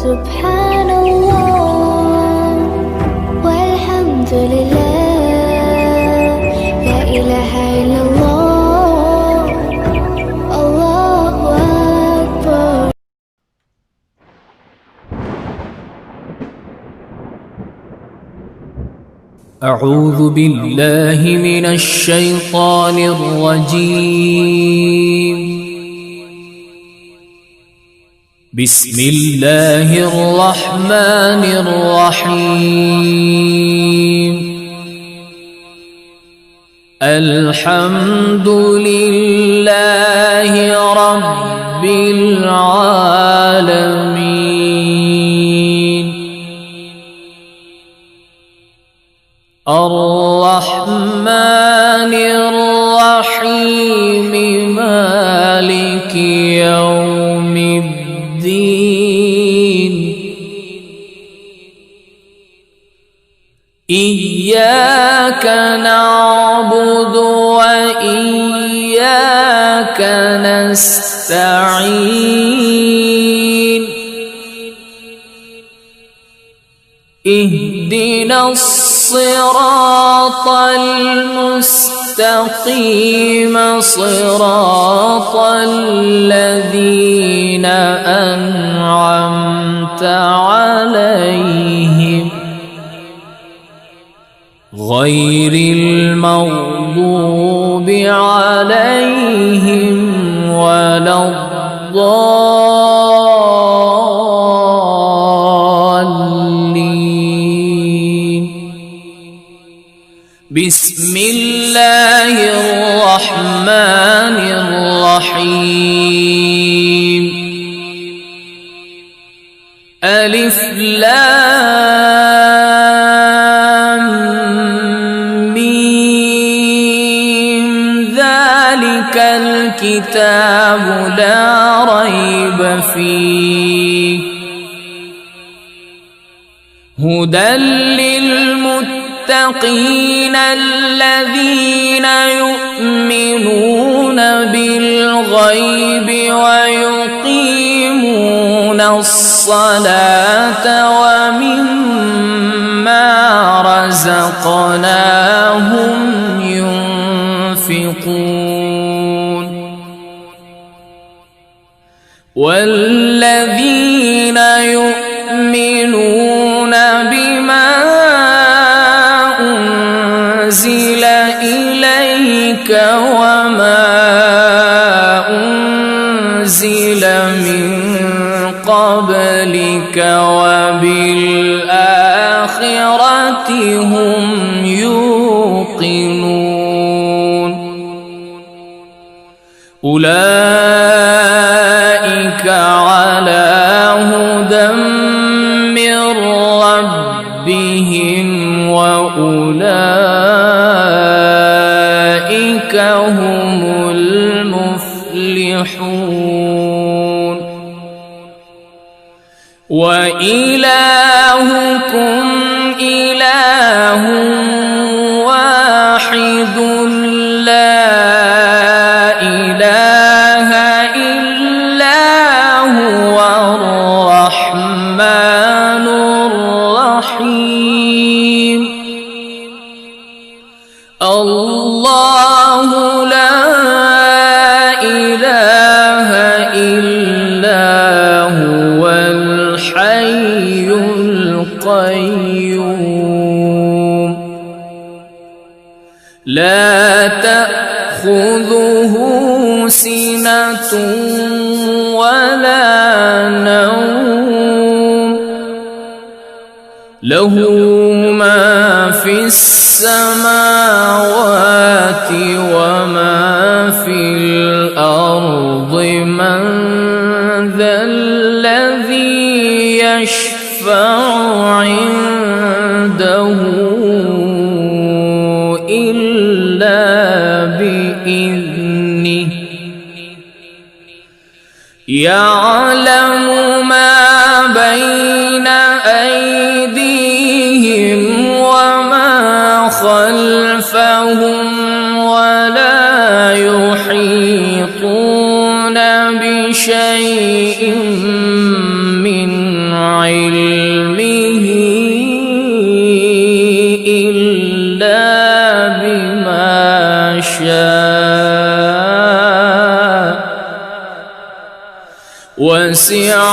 سبحان الله والحمد لله لا إله إلا الله الله أكبر. أعوذ بالله من الشيطان الرجيم. بسم الله الرحمن الرحيم. الحمد لله رب العالمين الرحمن الرحيم مالك يوم الدين إياك نعبد وإياك نستعين اهدنا الصراط المستقيم صراط الذين أنعمت عليهم غير المغضوب عليهم ولا الضالين. بسم الله الرحمن الرحيم. ألف لام ميم ذلك الكتاب لا ريب فيه هدى للمتقين الذين يؤمنون بالغيب ويقيمون الصلاة ومما رزقناهم ينفقون والذين يؤمنون بما أنزل إليك وما أنزل من قبلك وبالآخرة هم يوقنون أولئك على هدى من ربهم وأولئك هم المفلحون. وإلهكم إله واحد لا إله إلا هو الرحمن الرحيم. الله لا إله إلا هو الحي القيوم لا تأخذه سنة ولا نوم له ما في السماوات وما في الأرض من ذا الذي يشفع عنده إلا بإذنه يعلم ما بين أيديهم وما خلفهم ولا يحيطون بشيء من إلا بما شاء وسع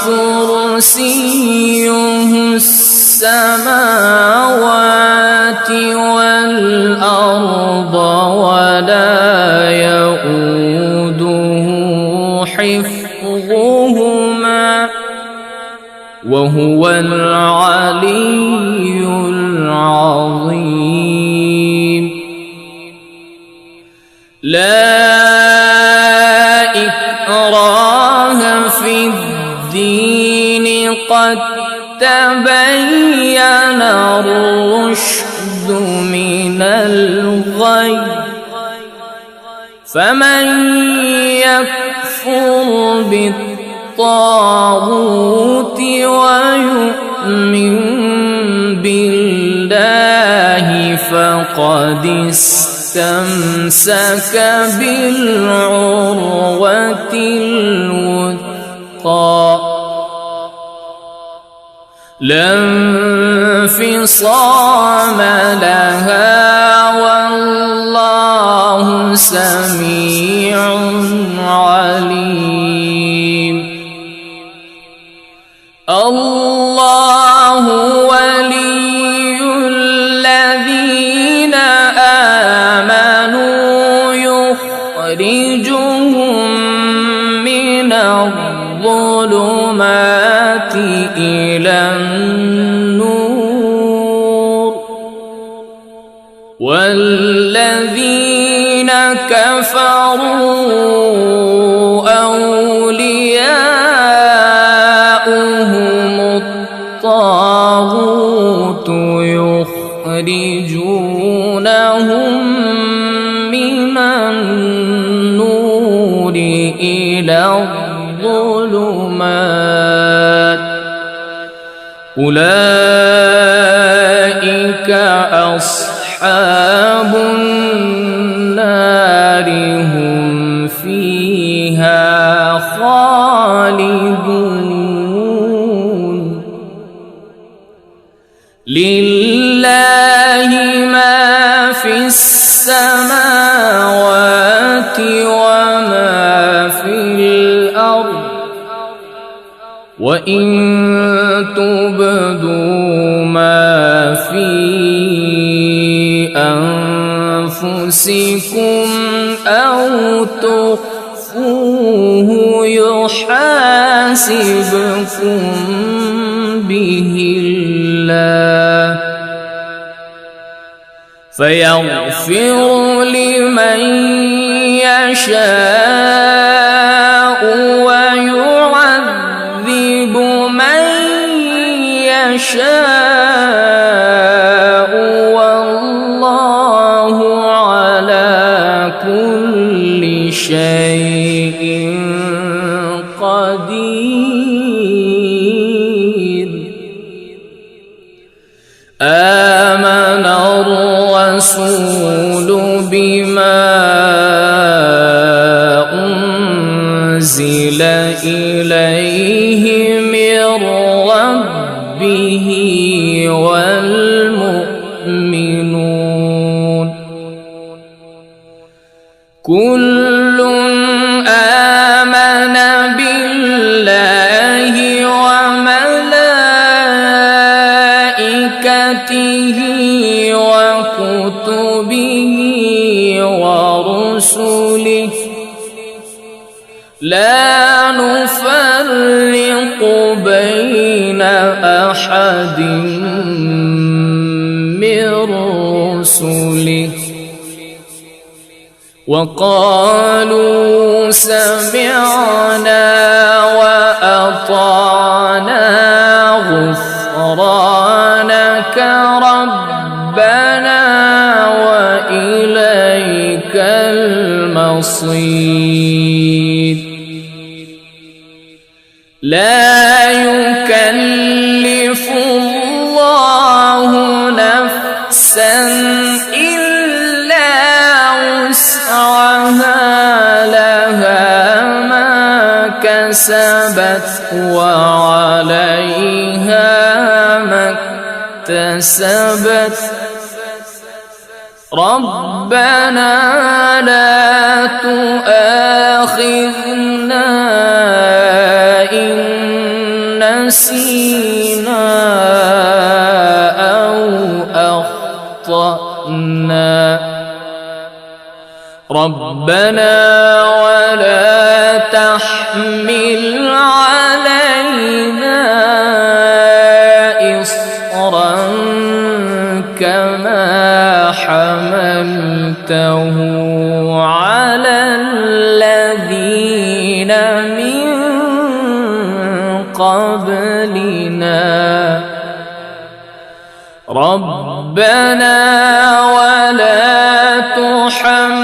كرسيه السماوات والأرض ولا يؤوده حفظهما وهو العلي العظيم. لا إكراه في الدين قد تبين الرشد من الغي فمن يكفر بالطاغوت ويؤمن بالله فقد استمسك بالعروة الوثقى لا انفصام لها والله سميع عليم. الله ولي الذين آمنوا يخرجهم من الظلمات إلى النور والذين كفروا أولياؤهم الطاغوت يخرجونهم من النور إلى الظلمات أولئك أصحاب النار هم فيها خالدون. لله ما في السماوات وما في الأرض وإن تبدوا ما في أنفسكم أو تخفوه يحاسبكم به الله فيغفر لمن يشاء ويعذب من يشاء والله على كل شيء قدير. آمن الرسول بما أنزل إليه من ربه والمؤمنون كل آمن بالله وملائكته وكتبه ورسله لا نفرق بين أحد من رسله وقالوا سمعنا وأطعنا غفرانك ربنا وإليك المصير. لا يكلف الله نفسا إلا وسعها لها ما كسبت وعليها ما اكتسبت ربنا لا تؤاخذنا إن نسينا أو أخطأنا ربنا ولا تحمل علينا إصرا كما حملته على الذين من قبلنا ربنا ولا تحملنا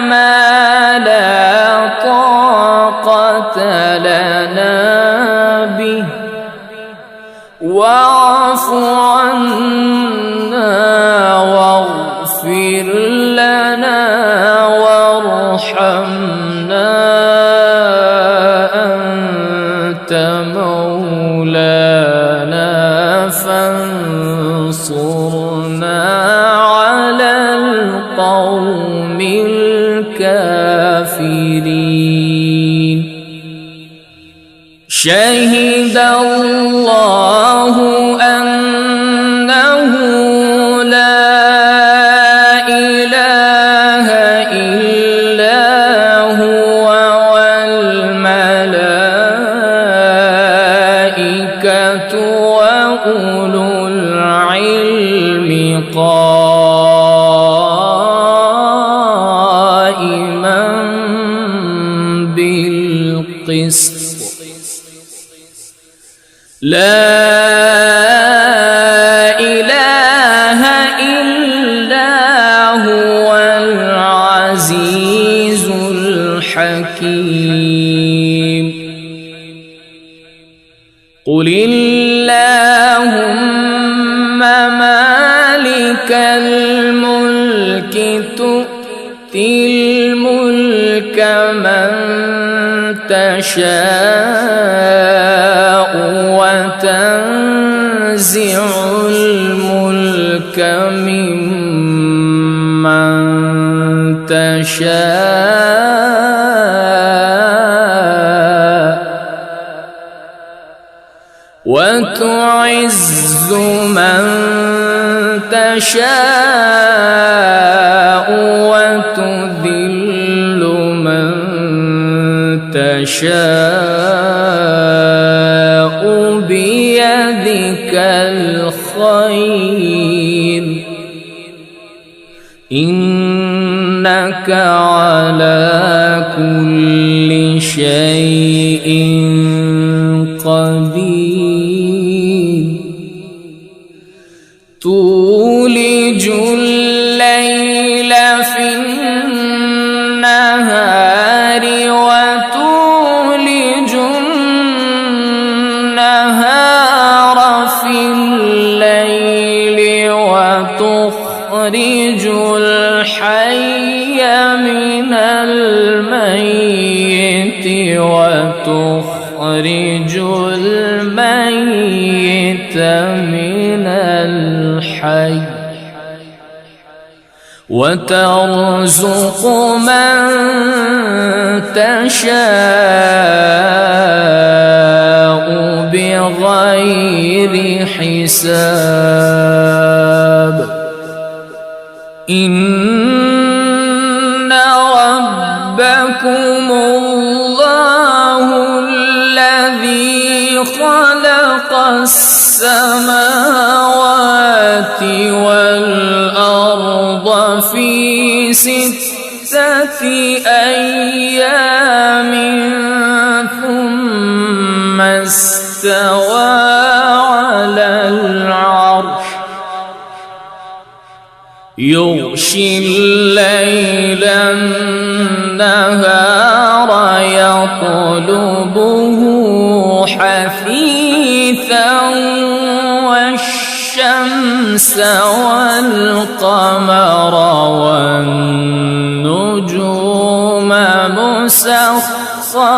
ما لا طاقة لنا به واعف عنا واغفر لنا وارحمنا أنت مولانا فانصرنا على القوم الكافرين شهد الله أنه لا إله إلا هو والملائكة وأولو العلم قائما بالقسط لا إله إلا هو العزيز الحكيم قل اللهم مالك الملك تؤتي الملك من تشاء وتنزع الملك ممن تشاء وتعز من تشاء وتذل من تشاء بيدك الخير إنك على كل شيء قدير تولج الليل في النهار وتولج النهار في الليل وتخرج الحي من الميت وتخرج الميت من الحي وترزق من تشاء بغير حساب إن ربكم الله الذي خلق السماوات والأرض في 6 أيام ثم استوى على العرش يغشي الليل النهار يطلبه حثيثا والشمس والقمر والنجوم مسخرات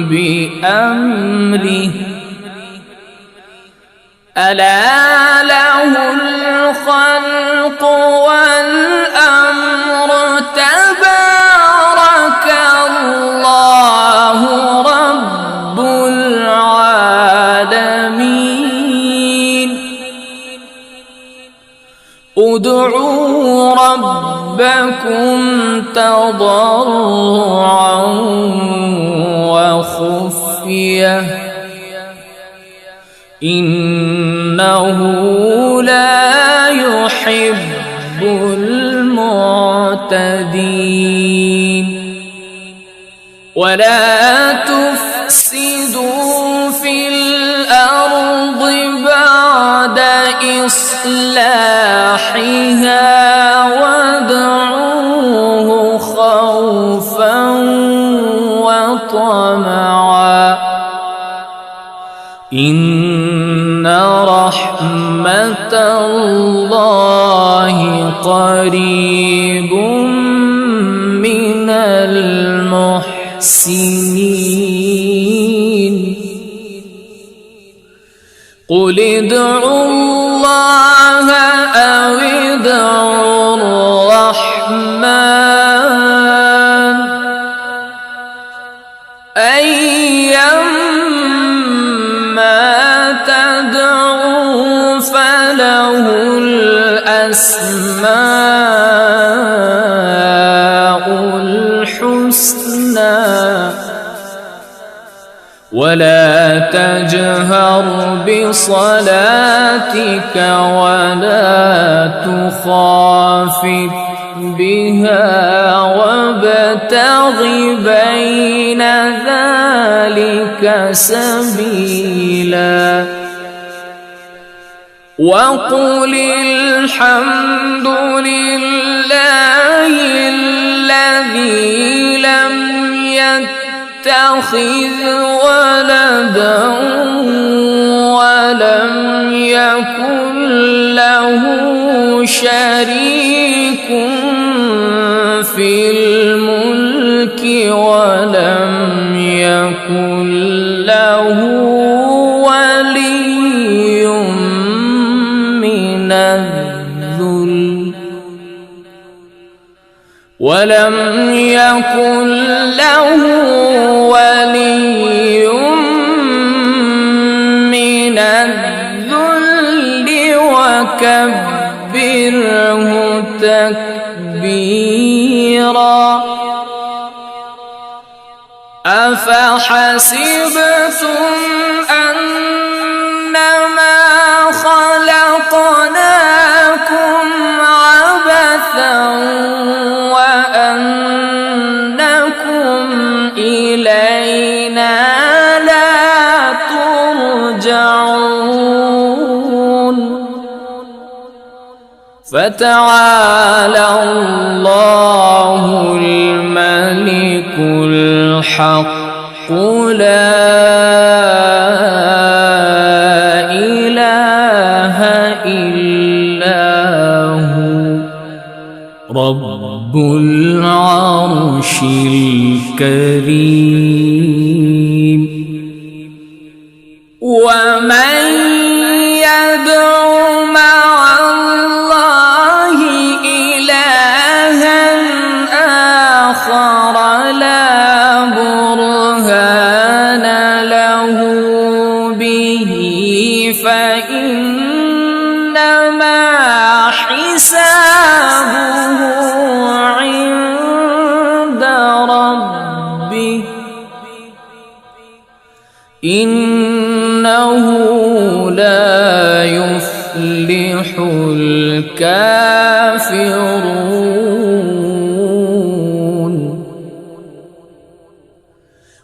بأمره ألا له الخلق والأمر تبارك الله رب العالمين ادعوا ربكم تضرعا وخفية إنه لا يحب المعتدين ولا تفسدوا في الأرض بعد إصلاحها وادعوه خوفا وطمعا إن رحمة الله قريب من المحسنين قل ادعوا الله أو ادعوا الرحمن أيما تدعوا فله الأسماء الحسنى ولا تجهر بصلاتك ولا تخافت بها وابتغ بين ذلك سبيلا وقل الحمد لله الذي لم يتخذ ولدا ولم يكن له شريك في الملك ولم يكن له ولي من الذل ولم يكن له ولي من الذل وكبره تكبيرا أفحسبتم أنما خلقناكم عبثا وأنكم إلينا لا ترجعون فتعالى الله الملك الحق لا إله إلا هو رب العرش الكريم ومن يدع مع الله إلها آخر لا برهان له به فإنما حسابه عند ربه إنه لا يفلح الكافرون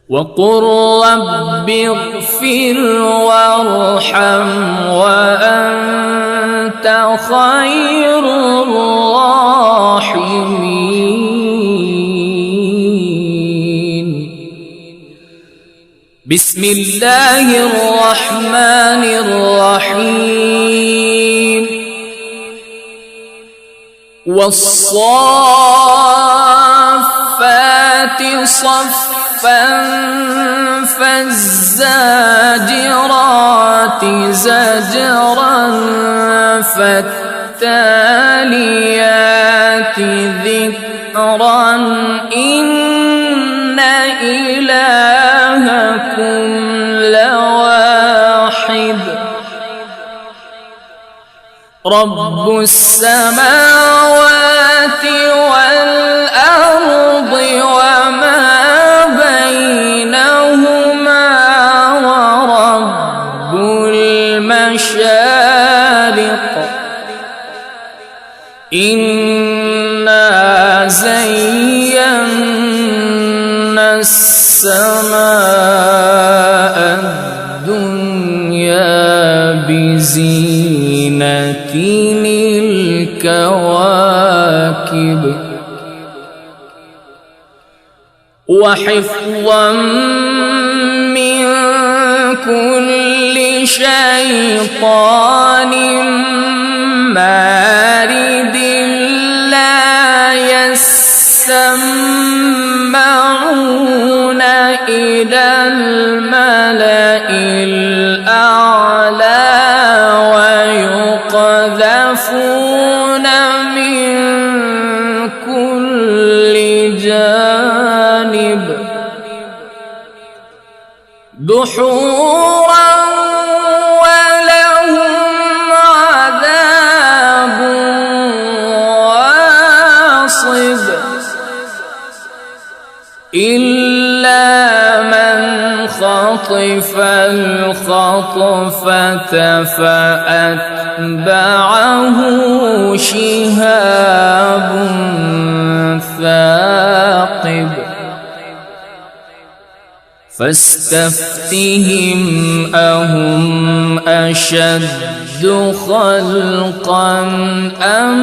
وقل رب اغفر وارحم وأنت خير الراحمين بسم الله الرحمن الرحيم والصافات صفا فالزاجرات زجرا فالتاليات ذكرا إن إلهكم لواحد رب السماوات والأرض وما بينهما ورب المشارق إنا زينا السماء الدنيا بزينة الكواكب وحفظا من كل شيطان مارد لا يسمعون إلى الملأ الأعلى ويقذفون من كل جانب دحورا ولهم عذاب واصب إلا من خطف الخطفة فأتبعه شهاب ثاقب فاستفتهم أهم أشد خلقا أم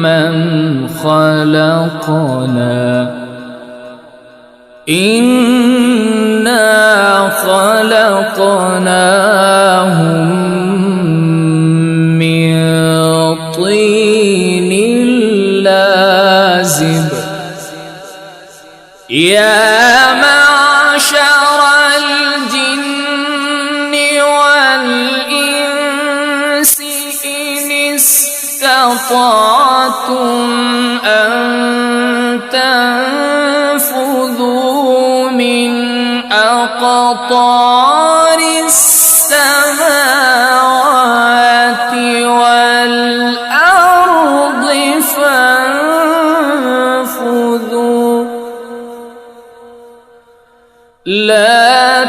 من خلقنا إنا خلقناهم من طين لازب يا معشر الجن والإنس إن استطعتم أن تنفذوا من أقطار السماوات والأرض فانفذوا لا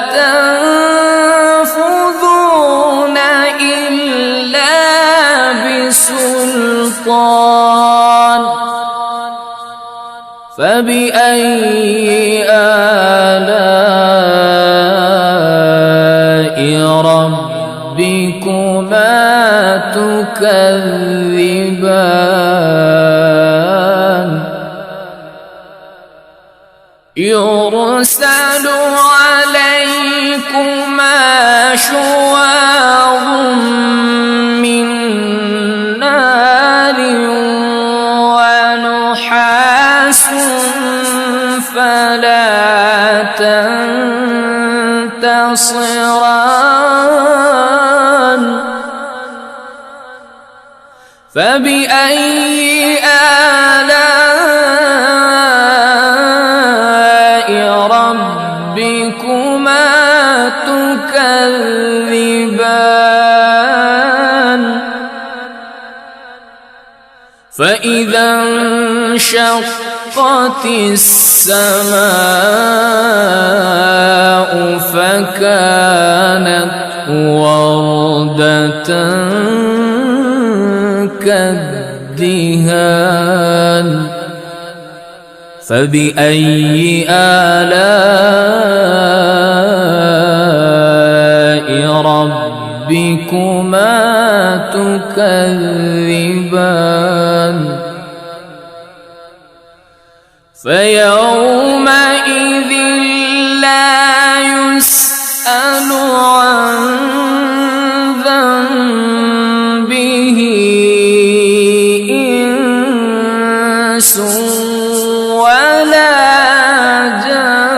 تنفذون إلا بسلطان فبأي آلاء ربكما تكذبان يرسل عليكما شواظ من نار ونحاس فلا تنتصران فبأي آلاء ربكما تكذبان فإذا انشقت السماء فكانت وردة كالدهان فبأي آلاء ربكما تكذبان فيومئذ لا يسأل عن ذنبه إنس ولا جان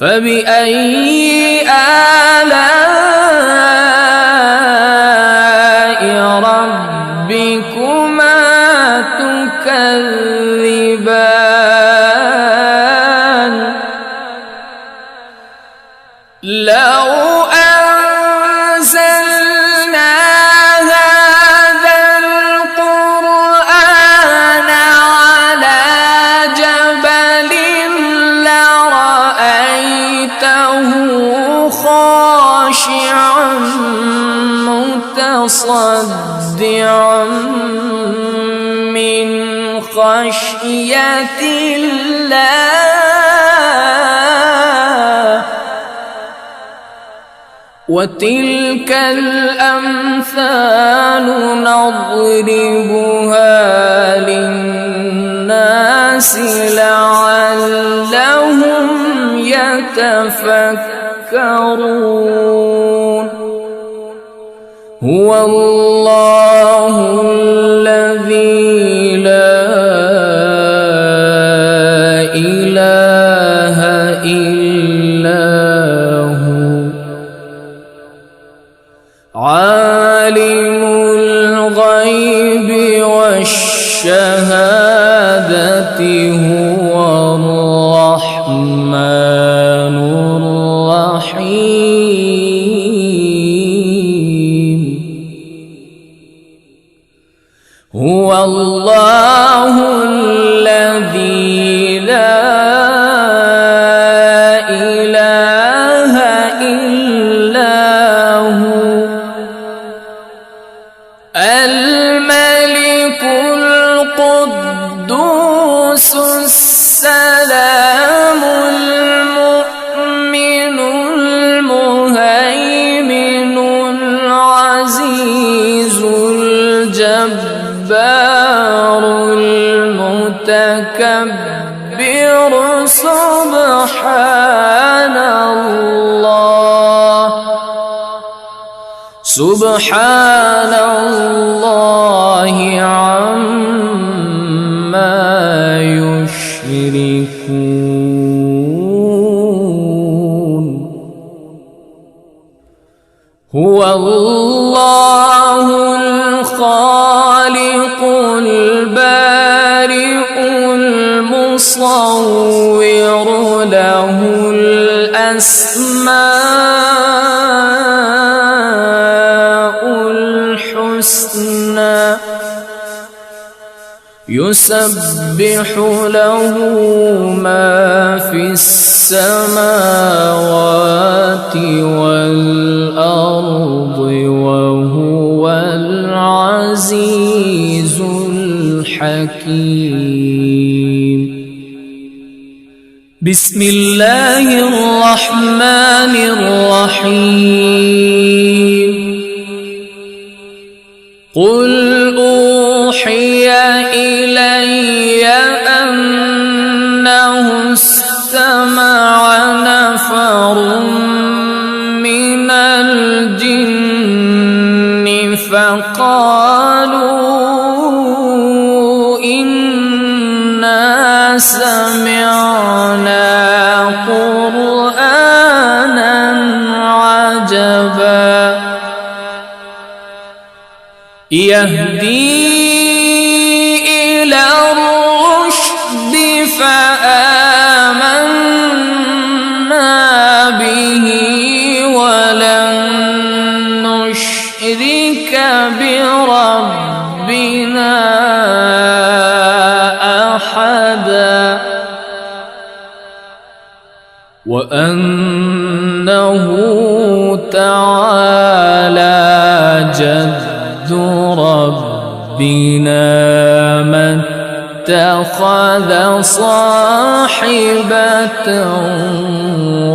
فبأي آلاء ربكما تكذبان لو أنزلنا هذا القرآن على جبل لرأيته خاشعا متصدعا من خشية الله وتلك الأمثال نضربها للناس لعلهم يتفكرون هو الله الذي لا إله إلا هو عالم الغيب والشهادة هو الرحمن الرحيم هو الله الذي لا إله إلا هو الملك القدوس السلام المؤمن المهيمن العزيز الجبار المتكبر سبحان الله عما يشركون هو الله الخالق البارئ المصور له الأسماء الحسنى يسبح له ما في السماوات والأرض وهو العزيز الحكيم بسم الله الرحمن الرحيم قل أوحي إلي أنه استمع نفر من الجن فقالوا إنا سمعنا قرآنا عجبا يهدي إلى الرشد فآمنا به ولن نشرك بربنا أحدا وأنه تعالى جد ربنا ما اتخذ صاحبة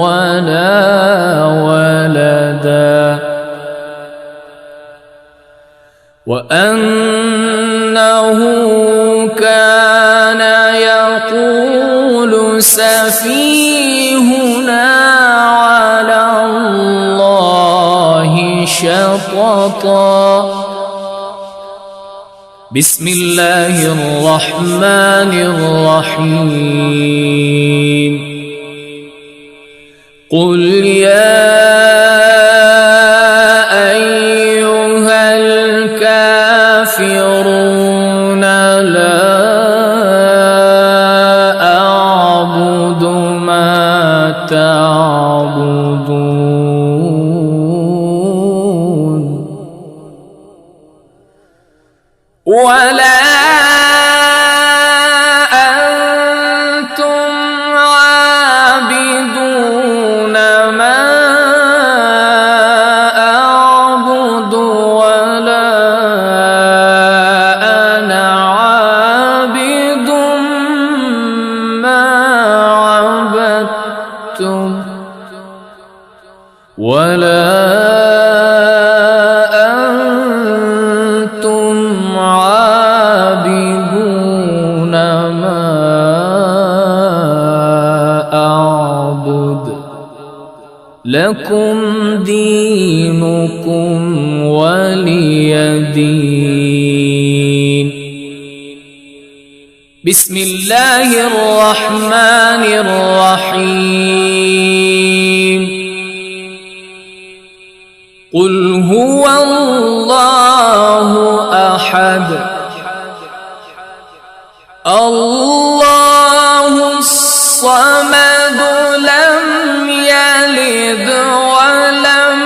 ولا ولدا وأنه كان يقول سفيهنا على الله شططا بسم الله الرحمن الرحيم قل يا أيها الكافرون لا أعبد ما تعبدون ولا ولا أنتم عابدون ما أعبد لكم دينكم ولي دين. بسم الله الرحمن الرحيم. قل هو الله أحد الله الصمد لم يلد ولم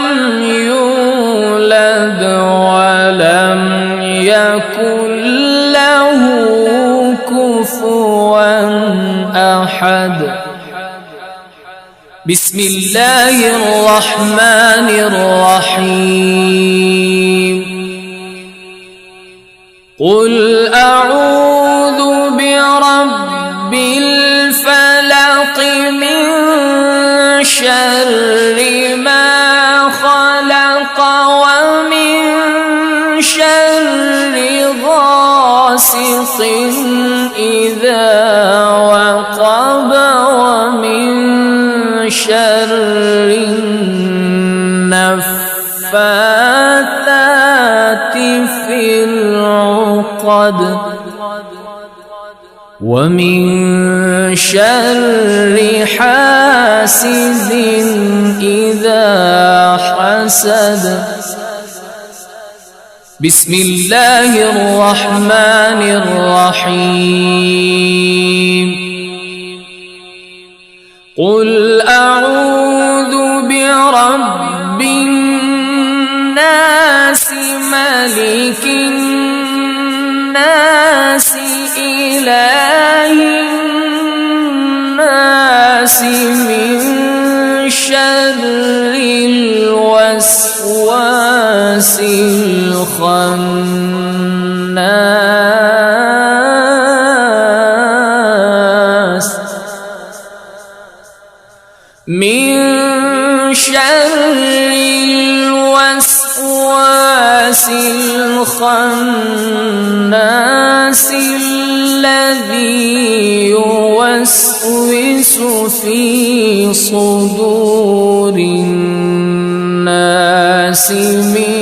يولد ولم يكن له كفوا أحد. بسم الله الرحمن الرحيم. قل أعوذ برب الفلق من شر ما خلق ومن شر غاسق إذا وقب ومن شر النفاثات في العقد ومن شر حاسد إذا حسد. بسم الله الرحمن الرحيم. قل أعوذ برب الناس ملك الناس إله الناس من شر الوسواس الخناس من شر الوسواس الخناس الذي يوسوس في صدور الناس من